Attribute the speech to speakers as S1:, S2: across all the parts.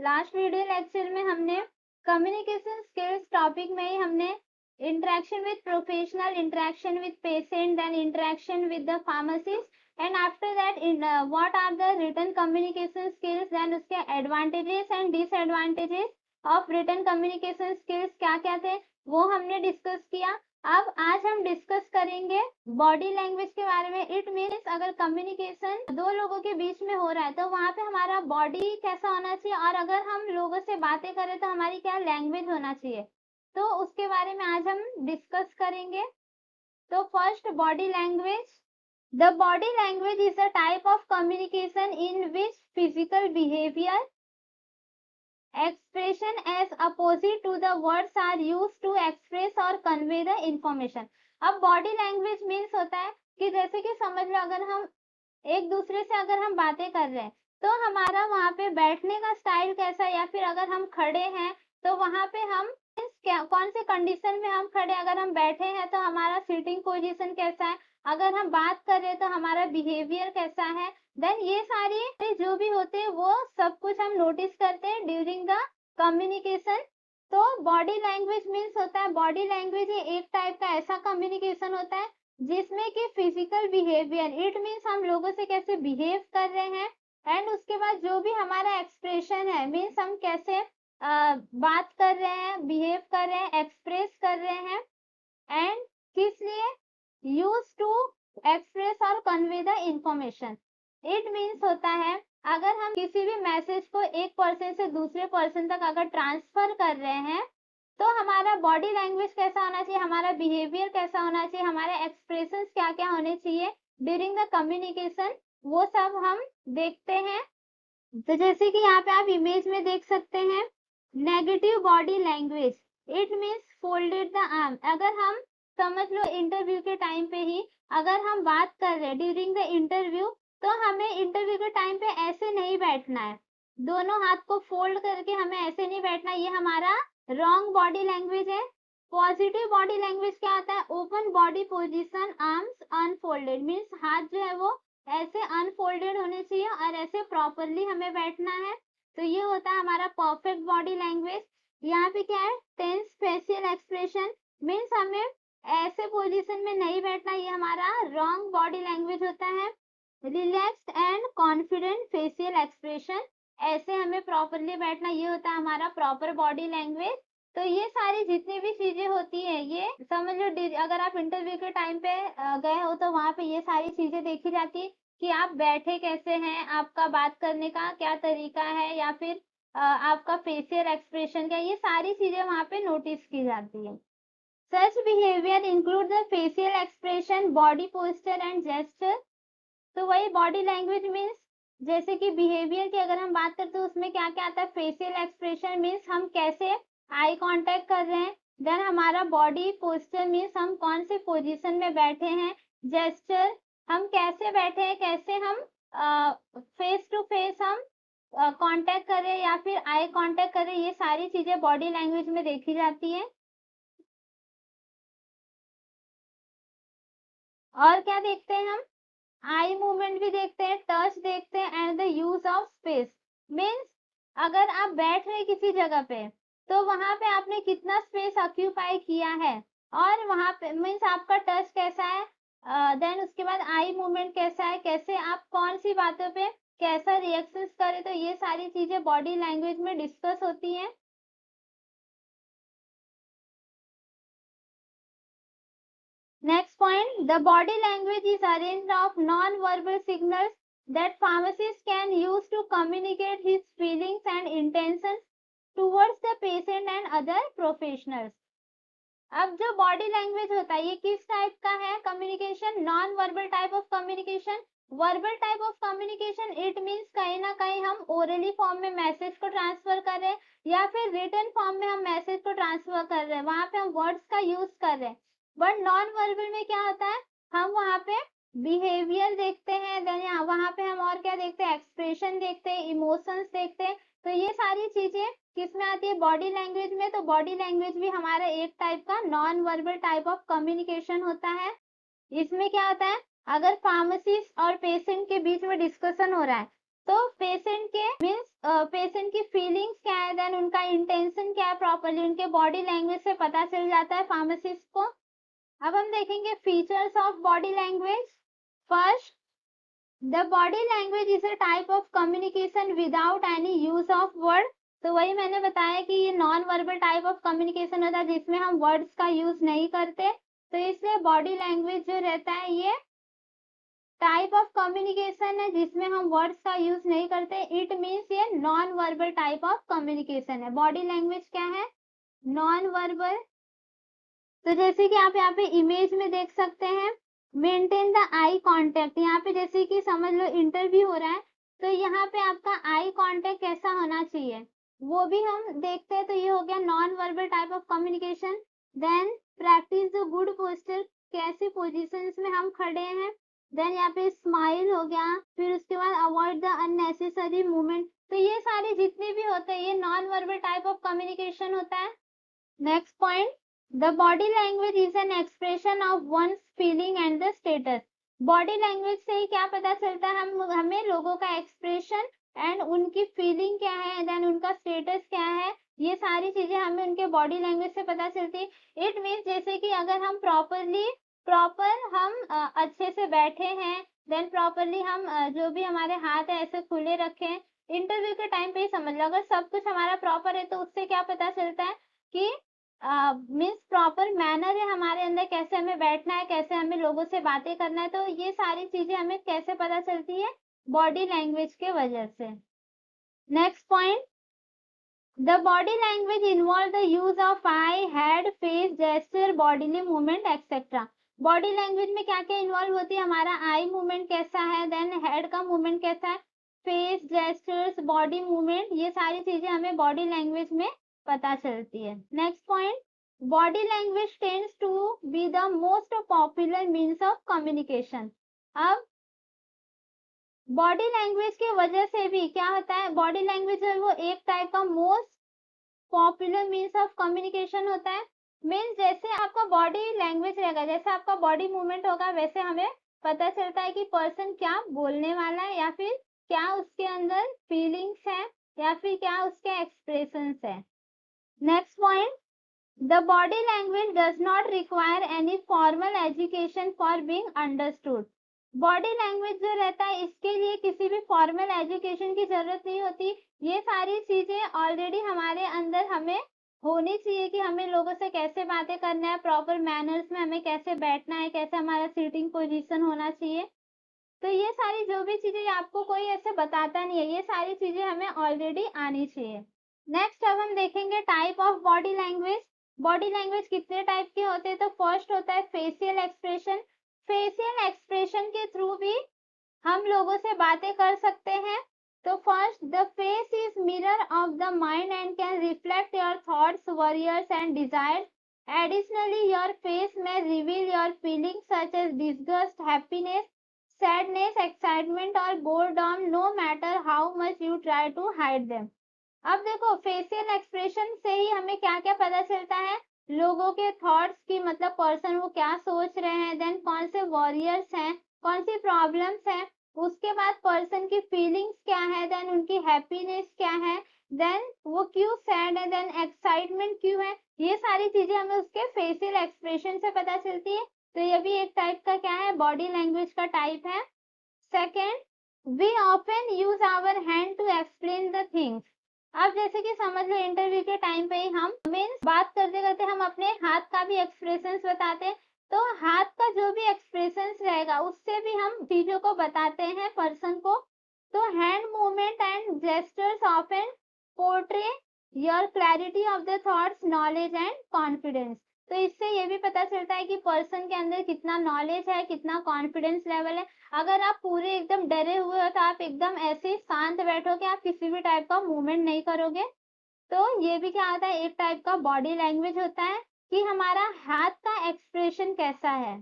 S1: Last video lecture में हमने communication skills topic में ही हमने interaction with professional, interaction with patient, then interaction with the pharmacist and after that what are the written communication skills, then उसके advantages and disadvantages of written communication skills क्या क्या थे वो हमने discuss किया। अब आज हम डिस्कस करेंगे बॉडी लैंग्वेज के बारे में। इट मीन्स अगर कम्युनिकेशन दो लोगों के बीच में हो रहा है तो वहां पे हमारा बॉडी कैसा होना चाहिए, और अगर हम लोगों से बातें करें तो हमारी क्या लैंग्वेज होना चाहिए, तो उसके बारे में आज हम डिस्कस करेंगे। तो first, body language. The body language is a type of communication in which physical behaviour, expression as opposite to the words are used to express or convey the information। अब बॉडी लैंग्वेज मीन्स होता है कि जैसे कि समझ लो अगर हम एक दूसरे से अगर हम बातें कर रहे हैं तो हमारा वहां पे बैठने का स्टाइल कैसा है, या फिर अगर हम खड़े हैं तो वहां पे हम कौन से कंडीशन में हम खड़े, अगर हम बैठे हैं तो हमारा सीटिंग पोजीशन कैसा है, अगर हम बात कर रहे हैं तो हमारा बिहेवियर कैसा है, देन ये सारी जो भी होते हैं वो सब कुछ हम नोटिस करते हैं ड्यूरिंग द कम्युनिकेशन। तो बॉडी लैंग्वेज मीन्स होता है, बॉडी लैंग्वेज एक टाइप का ऐसा कम्युनिकेशन होता है जिसमें कि फिजिकल बिहेवियर, इट मीन्स हम लोगों से कैसे बिहेव कर रहे हैं, एंड उसके बाद जो भी हमारा एक्सप्रेशन है मीन्स हम कैसे बात कर रहे हैं, बिहेव कर रहे हैं, एक्सप्रेस कर रहे हैं, एंड किस लिए, यूज टू एक्सप्रेस और convey the information. It means होता है अगर हम किसी भी मैसेज को एक पर्सन से दूसरे पर्सन तक अगर ट्रांसफर कर रहे हैं तो हमारा बॉडी लैंग्वेज कैसा होना चाहिए, हमारा बिहेवियर कैसा होना चाहिए, हमारे एक्सप्रेशन क्या क्या होने चाहिए ड्यूरिंग द कम्युनिकेशन, वो सब हम देखते हैं। तो जैसे कि यहाँ पे आप इमेज में देख सकते हैं, negative body language, it means folded the arm. अगर हम समझ लो इंटरव्यू के टाइम पे ही अगर हम बात कर रहे हैं ड्यूरिंग द इंटरव्यू, तो हमें इंटरव्यू के टाइम पे ऐसे नहीं बैठना है, दोनों हाथ को फोल्ड करके हमें ऐसे नहीं बैठना, ये हमारा रॉन्ग बॉडी लैंग्वेज है। पॉजिटिव बॉडी लैंग्वेज क्या आता है, open body position, arms unfolded, means हाथ जो है वो ऐसे अनफोल्डेड होने चाहिए और ऐसे प्रॉपरली हमें बैठना है। तो ये होता है हमारा परफेक्ट बॉडी लैंग्वेज। यहाँ पे क्या है, टेंस फेशियल एक्सप्रेशन, मीन्स हमें ऐसे पोजीशन में नहीं बैठना, ये हमारा रॉन्ग बॉडी लैंग्वेज होता है। Relaxed and confident facial expression, ऐसे हमें प्रॉपरली बैठना, ये होता है हमारा प्रॉपर बॉडी लैंग्वेज। तो ये सारी जितनी भी चीजें होती है ये समझ लो, अगर आप इंटरव्यू के टाइम पे गए हो तो वहां पे ये सारी चीजें देखी जाती है कि आप बैठे कैसे हैं, आपका बात करने का क्या तरीका है, या फिर आपका फेशियल एक्सप्रेशन क्या, ये सारी चीजें वहां पे नोटिस की जाती है। सच behaviour include the facial expression, body posture and gesture. तो वही बॉडी लैंग्वेज मीन्स जैसे कि बिहेवियर की अगर हम बात करते हैं उसमें क्या क्या आता है, फेशियल एक्सप्रेशन मीन्स हम कैसे आई कांटेक्ट कर रहे हैं, देन हमारा बॉडी पोस्चर मीन्स हम कौन से पोजीशन में बैठे हैं, जेस्चर हम कैसे बैठे हैं, कैसे हम फेस टू फेस हम कांटेक्ट करें या फिर आई कांटेक्ट करें, ये सारी चीजें बॉडी लैंग्वेज में देखी जाती है। और क्या देखते हैं हम, आई मूवमेंट भी देखते हैं, टच देखते हैं, and the use of space, means अगर आप बैठ रहे किसी जगह पे तो वहां पे आपने कितना स्पेस ऑक्यूपाई किया है, और वहां पे मीन्स आपका टच कैसा है, देन उसके बाद आई मूवमेंट कैसा है, कैसे आप कौन सी बातों पे कैसा रिएक्शंस करें, तो ये सारी चीजें बॉडी लैंग्वेज में डिस्कस होती हैं। Next point, the body language is arranged of non-verbal signals that pharmacist can use to communicate his feelings and intentions towards the patient and other professionals। अब जो बॉडी लैंग्वेज होता है ये किस type का है communication, non verbal type of communication. Verbal type of communication it means कहीं ना कहीं हम ओरली फॉर्म में मैसेज को ट्रांसफर कर रहे हैं या फिर रिटन फॉर्म में हम मैसेज को ट्रांसफर कर रहे हैं, वहां पे हम वर्ड्स का यूज कर रहे हैं। बट नॉन वर्बल में क्या होता है, हम वहां पे बिहेवियर देखते हैं, देन वहां पे हम और क्या देखते हैं, एक्सप्रेशन देखते हैं, इमोशंस देखते हैं। तो ये सारी चीजें किसमें आती है, बॉडी लैंग्वेज में। तो बॉडी लैंग्वेज भी हमारा एक टाइप का non verbal type of communication होता है। इसमें क्या होता है, अगर फार्मासिस्ट और पेशेंट के बीच में डिस्कशन हो रहा है तो पेशेंट की फीलिंग्स क्या है, देन उनका इंटेंशन क्या है, प्रॉपरली उनके बॉडी लैंग्वेज से पता चल जाता है फार्मासिस्ट को। अब हम देखेंगे features of body language. First, the body language is a type of communication without any use of word. तो वही मैंने बताया कि ये non verbal type of communication होता है जिसमें हम वर्ड्स का यूज नहीं करते, तो इसलिए बॉडी लैंग्वेज जो रहता है ये टाइप ऑफ कम्युनिकेशन है जिसमें हम वर्ड्स का यूज नहीं करते। इट मीन्स ये non verbal type of communication है। बॉडी लैंग्वेज क्या है? Non verbal. तो जैसे कि आप यहाँ पे इमेज में देख सकते हैं, मेंटेन द आई कांटेक्ट। यहाँ पे जैसे कि समझ लो इंटरव्यू हो रहा है, तो यहाँ पे आपका आई कांटेक्ट कैसा होना चाहिए वो भी हम देखते हैं। तो ये हो गया non verbal type of communication. Then practice the good posture, कैसे पोजिशंस में हम खड़े हैं। देन यहाँ पे स्माइल हो गया, फिर उसके बाद अवॉइड द अननेसेसरी मूवमेंट। तो ये सारे जितने भी होते हैं ये non verbal type of communication होता है। Next point, the body language is an expression of one's feeling and the status. Body language से ही क्या पता चलता है हमें लोगों का एक्सप्रेशन एंड उनकी फीलिंग क्या है, देन उनका स्टेटस क्या है, ये सारी चीजें हमें उनके बॉडी लैंग्वेज से पता चलती है। इट मीन्स जैसे कि अगर हम अच्छे से बैठे हैं, देन प्रॉपरली हम जो भी हमारे हाथ है ऐसे खुले रखें। इंटरव्यू के टाइम पे ही समझ लो, अगर सब कुछ हमारा प्रॉपर है तो उससे क्या पता चलता है कि मीन्स प्रॉपर मैनर है हमारे अंदर, कैसे हमें बैठना है, कैसे हमें लोगों से बातें करना है। तो ये सारी चीजें हमें कैसे पता चलती है? बॉडी लैंग्वेज के वजह से। Next point, the body language involve the use of I, head, face, gesture, bodily movement etcetera. Body language में क्या क्या इन्वॉल्व होती है? हमारा आई मूवमेंट कैसा है, देन हेड का मूवमेंट कैसा है, फेस, जेस्चर्स, बॉडी मूवमेंट, ये सारी चीजें हमें बॉडी लैंग्वेज में पता चलती है। Next point, body language tends to be the most popular means of communication. अब बॉडी लैंग्वेज की वजह से भी क्या होता है, बॉडी लैंग्वेज है वो एक टाइप का most popular means of communication होता है। मीन्स जैसे आपका बॉडी लैंग्वेज रहेगा, जैसे आपका बॉडी मूवमेंट होगा, वैसे हमें पता चलता है कि पर्सन क्या बोलने वाला है, या फिर क्या उसके अंदर फीलिंग्स है, या फिर क्या उसके एक्सप्रेशंस है। Next point, the body language does not require any formal education for being understood. Body language जो रहता है इसके लिए किसी भी फॉर्मल एजुकेशन की जरूरत नहीं होती। ये सारी चीजें ऑलरेडी हमारे अंदर हमें होनी चाहिए कि हमें लोगों से कैसे बातें करना है, प्रॉपर मैनर्स में हमें कैसे बैठना है, कैसे हमारा सीटिंग पोजीशन होना चाहिए। तो ये सारी जो भी चीजें आपको कोई ऐसे बताता नहीं है, ये सारी चीजें हमें ऑलरेडी आनी चाहिए। नेक्स्ट अब हम देखेंगे type of body language. Body language कितने टाइप के होते हैं? तो फर्स्ट होता है फेशियल एक्सप्रेशन। फेशियल एक्सप्रेशन के थ्रू भी हम लोगों से बातें कर सकते हैं। तो first, the face is mirror of the mind and can reflect your thoughts, warriors and desires. Additionally, your face may reveal your feelings such as disgust, happiness, sadness, excitement or boredom, no matter how much you try to hide them. अब देखो facial expression से ही हमें क्या क्या पता चलता है, लोगों के थॉट्स की, मतलब पर्सन वो क्या सोच रहे हैं, देन कौन से वॉरियर्स हैं, कौन सी प्रॉब्लम्स हैं, उसके बाद पर्सन की फीलिंग्स क्या है, देन उनकी हैप्पीनेस क्या है, देन वो क्यों सैड है, देन एक्साइटमेंट क्यों है। ये सारी चीजें हमें उसके फेशियल एक्सप्रेशन से पता चलती है। तो ये भी एक टाइप का क्या है, बॉडी लैंग्वेज का टाइप है। Second, we often use our hand to explain the things. अब जैसे कि समझ लो इंटरव्यू के टाइम पे ही हम मीन्स बात करते करते हम अपने हाथ का भी एक्सप्रेशंस बताते हैं। तो हाथ का जो भी एक्सप्रेशंस रहेगा उससे भी हम चीजों को बताते हैं पर्सन को। तो hand movement and gestures often portray your clarity of the thoughts, knowledge and confidence. तो इससे ये भी पता चलता है कि पर्सन के अंदर कितना नॉलेज है, कितना कॉन्फिडेंस लेवल है। अगर आप पूरे एकदम डरे हुए हो तो आप एकदम ऐसे शांत बैठोगे, आप किसी भी टाइप का मूवमेंट नहीं करोगे। तो ये भी क्या होता है, एक टाइप का बॉडी लैंग्वेज होता है कि हमारा हाथ का एक्सप्रेशन कैसा है।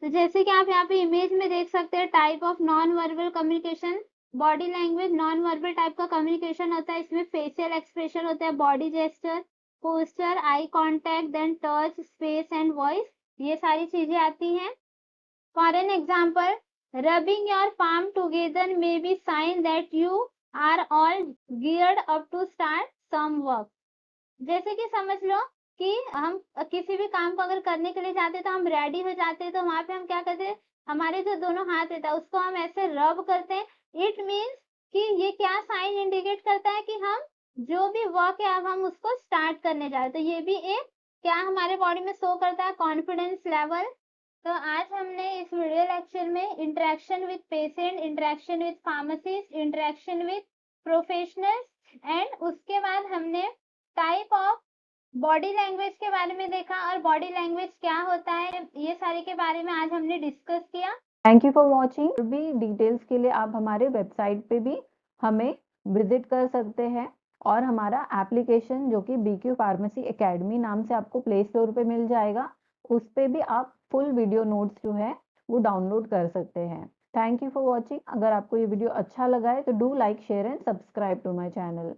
S1: तो जैसे कि आप यहाँ पे इमेज में देख सकते हैं, type of non verbal communication. Body language non verbal type का कम्युनिकेशन होता है। इसमें फेशियल एक्सप्रेशन होता है, body gesture, posture, eye contact, then touch, space and voice, ये सारी चीजें आती हैं। For an example, rubbing your palm together may be sign that you are all geared up to start some work. जैसे कि समझ लो कि हम किसी भी काम को अगर करने के लिए जाते तो हम रेडी हो जाते, तो वहां पे हम क्या करते हैं, हमारे जो दोनों हाथ रहता है उसको हम ऐसे रब करते हैं। इट मीन्स कि ये क्या साइन इंडिकेट करता है कि हम जो भी वर्क है अब हम उसको स्टार्ट करने जा रहे हैं। तो ये भी एक क्या हमारे बॉडी में शो करता है, कॉन्फिडेंस लेवल। तो आज हमने इस वीडियो लेक्चर में interaction with patient, interaction with pharmacist, interaction with professionals and उसके बाद हमने टाइप ऑफ बॉडी लैंग्वेज के बारे में देखा और बॉडी लैंग्वेज क्या होता है, ये सारे के बारे में आज हमने डिस्कस किया।
S2: Thank you for watching. और भी डिटेल्स के लिए आप हमारे वेबसाइट पे भी हमें विजिट कर सकते हैं और हमारा एप्लीकेशन जो कि BQ फार्मेसी एकेडमी नाम से आपको प्ले स्टोर पे मिल जाएगा, उस पे भी आप फुल वीडियो नोट्स जो है वो डाउनलोड कर सकते हैं। Thank you for watching. अगर आपको ये वीडियो अच्छा लगा है तो do like, share and subscribe to my channel.